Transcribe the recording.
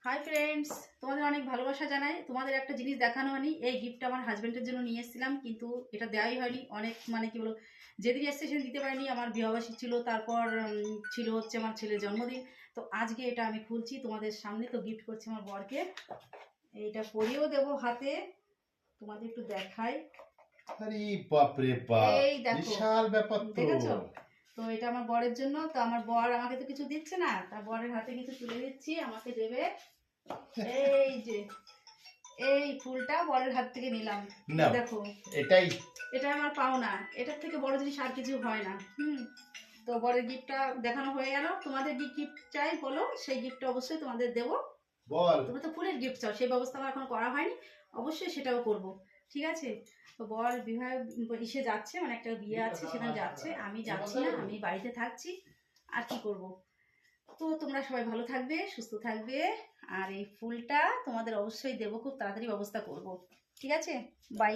Hi friends, তোমাদের অনেক ভালোবাসা জানাই। তোমাদের একটা জিনিস দেখানো হয়নি, এই গিফটটা আমার হাজব্যান্ডের জন্য নিয়ে এসেছিলাম, কিন্তু এটা দেওয়াই হয়নি। অনেক কি বলো, যেদিন এসছে সেদিন দিতে পারিনি, আমার বিবাহবার্ষিকী ছিল, তারপর ছিল হচ্ছে আমার ছেলের জন্মদিন। তো আজকে এটা আমি খুলছি তোমাদের সামনে। তো গিফট করছি আমার বরকে, এইটা পরিয়েও দেবো হাতে, তোমাদের একটু দেখাই। আরে বাপ রে বাপ, এই দেখো, বিশাল ব্যাপার তো। দেখেছো? তো এটা আমার বরের জন্য। তো আমার বর আমাকে তো কিছু দিচ্ছে না, তার বরের হাতে কিছু তুলে দিচ্ছি, আমাকে দেবে। এই যে এই ফুলটা বরের হাত থেকে নিলাম, না দেখো এটাই এটা আমার পাওনা। এটার থেকে বড় জিনিস আর কিছু হয় না। তো বরের গিফটটা দেখানো হয়ে গেল। তোমাদের কি গিফট চাই বলো, সেই গিফটটা অবশ্যই তোমাদের দেবো। বল। তোমরা তো ফুলের গিফট চাও, সেই ব্যবস্থা আমার এখন করা হয়নি, অবশ্যই সেটাও করব। ঠিক আছে? তো বর বিবাহ ইসে যাচ্ছে, মানে একটা বিয়ে আছে সেখানে যাচ্ছে, আমি যাচ্ছি না, আমি বাড়িতে থাকছি। আর কি করব। তো তোমরা সবাই ভালো থাকবে, সুস্থ থাকবে। আর এই ফুলটা তোমাদের অবশ্যই দেবো, খুব তাড়াতাড়ি ব্যবস্থা করব। ঠিক আছে? বাই।